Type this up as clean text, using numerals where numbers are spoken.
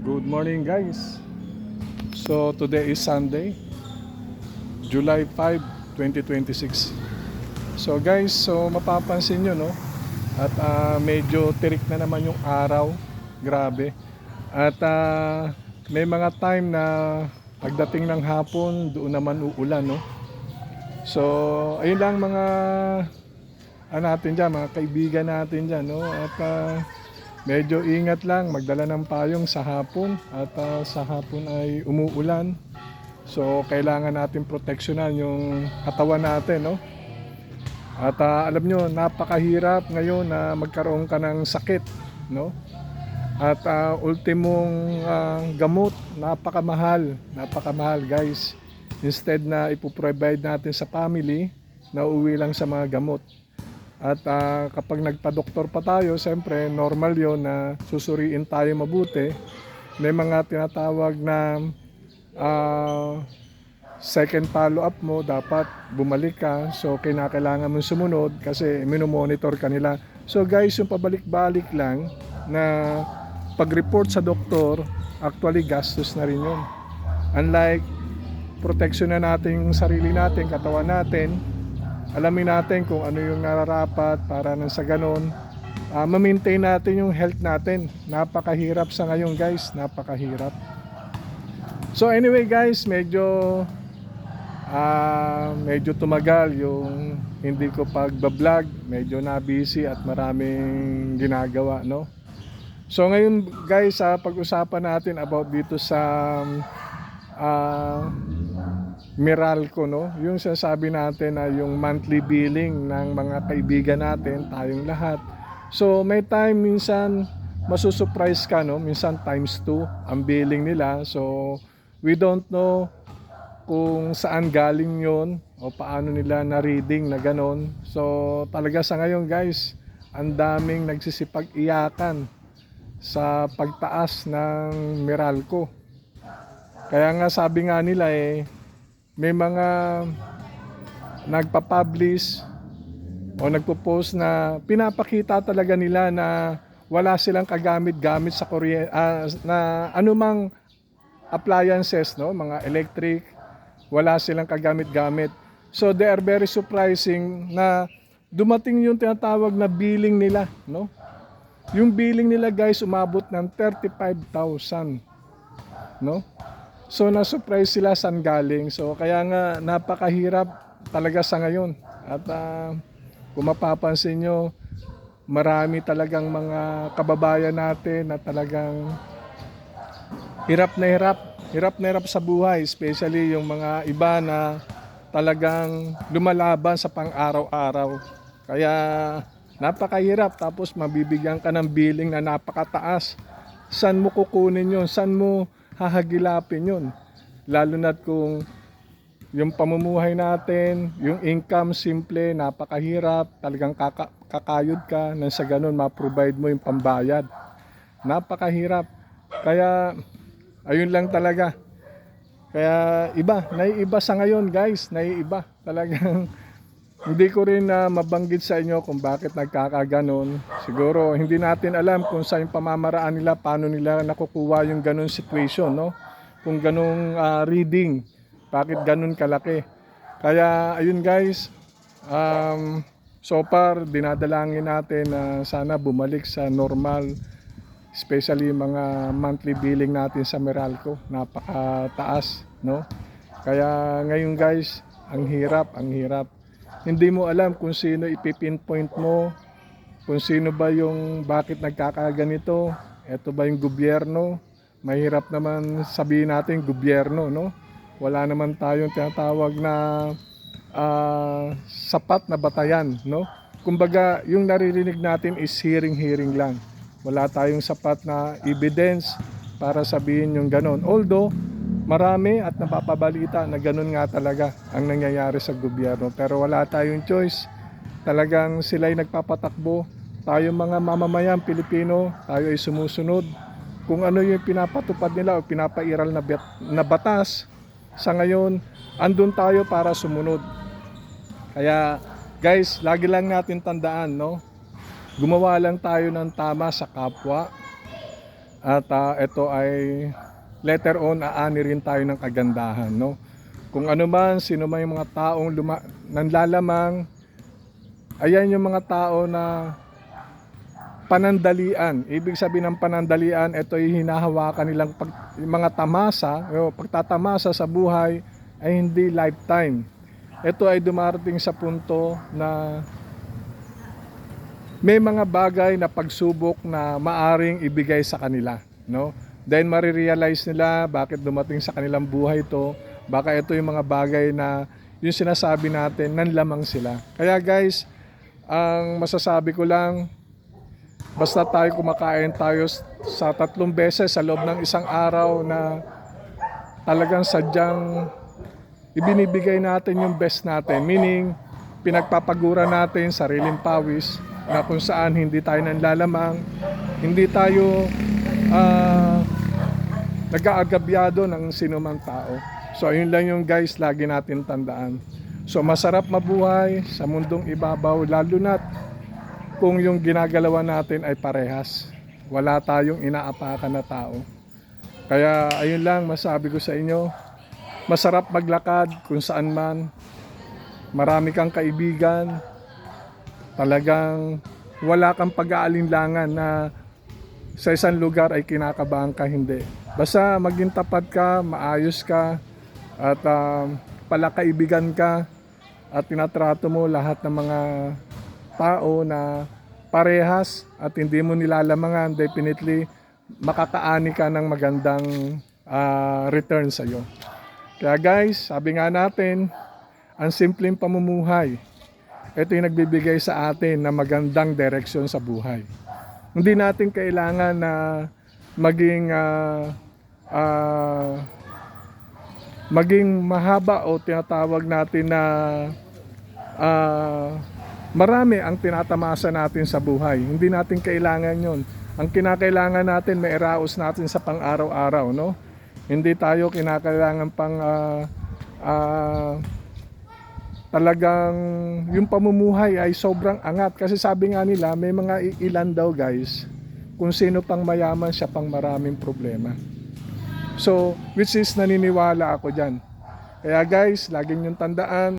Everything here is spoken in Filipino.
Good morning guys. So today is Sunday, July 5, 2026. So guys, mapapansin nyo no, at medyo tirik na naman yung araw. Grabe. At may mga time na pagdating ng hapon, doon naman uulan no. So ayun lang mga natin dyan, mga kaibigan natin dyan no. At medyo ingat lang, magdala ng payong sa hapon. At sa hapon ay umuulan. So kailangan natin proteksyonan yung katawan natin no. At alam nyo, napakahirap ngayon na magkaroon ka ng sakit no. At ultimong gamot, napaka-mahal guys. Instead na ipoprovide natin sa family, nauwi lang sa mga gamot. At kapag nagpa-doktor pa tayo, siyempre normal yon na susuriin tayo mabuti. May mga tinatawag na second follow-up mo, dapat bumalik ka. So kinakailangan mong sumunod kasi minomonitor ka nila. So guys, yung pabalik-balik lang na pag-report sa doktor, actually gastos na rin yun. Unlike proteksyon na natin yung sarili natin, katawan natin, alamin natin kung ano yung nararapat para nang sa ganon ma-maintain natin yung health natin. Napakahirap sa ngayon guys, napakahirap. So anyway guys, medyo tumagal yung hindi ko pagbablog, medyo na busy at maraming ginagawa no. So ngayon guys, pag-usapan natin about dito sa Meralco no, yung sinasabi natin na yung monthly billing ng mga kaibigan natin, tayong lahat. So may time minsan masusurprise ka no, minsan times 2 ang billing nila. So we don't know kung saan galing yon o paano nila na reading na ganon. So talaga sa ngayon guys, ang daming nagsisipag-iyakan sa pagtaas ng Meralco. Kaya nga sabi nga nila may mga nagpa-publish o nagpo-post na pinapakita talaga nila na wala silang kagamit-gamit sa na anumang appliances no, mga electric, wala silang kagamit-gamit. So they are very surprising na dumating yung tinatawag na billing nila no. Yung billing nila guys umabot ng 35,000 no. So na-surprise sila saan galing. So kaya nga napakahirap talaga sa ngayon. At kung mapapansin nyo, marami talagang mga kababayan natin na talagang hirap na hirap sa buhay. Especially yung mga iba na talagang lumalaban sa pang-araw-araw. Kaya napakahirap, tapos mabibigyan ka ng billing na napakataas. Saan mo kukunin yun? Saan mo hahagilapin yun? Lalo na kung yung pamumuhay natin, yung income simple, napakahirap. Talagang kakayod ka nang sa ganun ma-provide mo yung pambayad. Napakahirap. Kaya ayun lang talaga. Kaya naiiba sa ngayon guys, naiiba talagang. Hindi ko rin mabanggit sa inyo kung bakit nagkakaganon. Siguro hindi natin alam kung saan yung pamamaraan nila, paano nila nakukuha yung ganon situation, no? Kung ganong reading, bakit ganon kalaki. Kaya ayun guys, so far dinadalangin natin na sana bumalik sa normal, especially mga monthly billing natin sa Meralco, napakataas, no? Kaya ngayon guys, ang hirap. Hindi mo alam kung sino ipipinpoint mo, kung sino ba yung bakit nagkakaganito. Ito ba yung gobyerno? Mahirap naman sabihin natin gobyerno, no? Wala naman tayong tinatawag na sapat na batayan, no? Kumbaga, yung naririnig natin is hearing lang. Wala tayong sapat na evidence para sabihin yung ganon. Although marami at napapabalita na ganun nga talaga ang nangyayari sa gobyerno. Pero wala tayong choice. Talagang sila'y nagpapatakbo. Tayo mga mamamayan Pilipino, tayo ay sumusunod. Kung ano yung pinapatupad nila o pinapairal na batas, sa ngayon, andun tayo para sumunod. Kaya guys, lagi lang natin tandaan, no? Gumawa lang tayo ng tama sa kapwa. At ito ay letter O, aani rin tayo ng kagandahan, no? Kung ano man, sino man yung mga taong nanlalamang, ayan yung mga tao na panandalian. Ibig sabihin ng panandalian, ito ay hinahawakan nilang yung mga tamasa, o pagtatamasa sa buhay ay hindi lifetime. Ito ay dumarating sa punto na may mga bagay na pagsubok na maaring ibigay sa kanila, no? Then marirealize nila bakit dumating sa kanilang buhay ito. Baka ito yung mga bagay na yung sinasabi natin, nanlamang sila. Kaya guys, ang masasabi ko lang, basta tayo kumakain tayo sa 3 beses sa loob ng isang araw na talagang sadyang ibinibigay natin yung best natin. Meaning, pinagpapagura natin sariling pawis na kung saan hindi tayo nanlalamang, hindi tayo nag-aagabyado ng sinumang tao. So ayun lang yung guys, lagi natin tandaan. So masarap mabuhay sa mundong ibabaw, lalo na't kung yung ginagalawan natin ay parehas. Wala tayong inaapakan na tao. Kaya ayun lang masabi ko sa inyo, masarap maglakad kung saan man. Marami kang kaibigan. Talagang wala kang pag-aalinlangan na sa isang lugar ay kinakabahan ka, hindi. Basta maging tapat ka, maayos ka, at palakaibigan ka, at tinatrato mo lahat ng mga tao na parehas at hindi mo nilalamangan, definitely makakaani ka ng magandang return sa iyo. Kaya guys, sabi nga natin, ang simpleng pamumuhay, ito yung nagbibigay sa atin ng magandang direksyon sa buhay. Hindi natin kailangan na maging mahaba o tinatawag natin na marami ang tinatamasa natin sa buhay. Hindi natin kailangan yon. Ang kinakailangan natin, may iraos natin sa pang-araw-araw, no? Hindi tayo kinakailangan pang talagang yung pamumuhay ay sobrang angat. Kasi sabi nga nila, may mga ilan daw guys, kung sino pang mayaman, siya pang maraming problema. So, which is naniniwala ako dyan. Kaya guys, laging yung tandaan,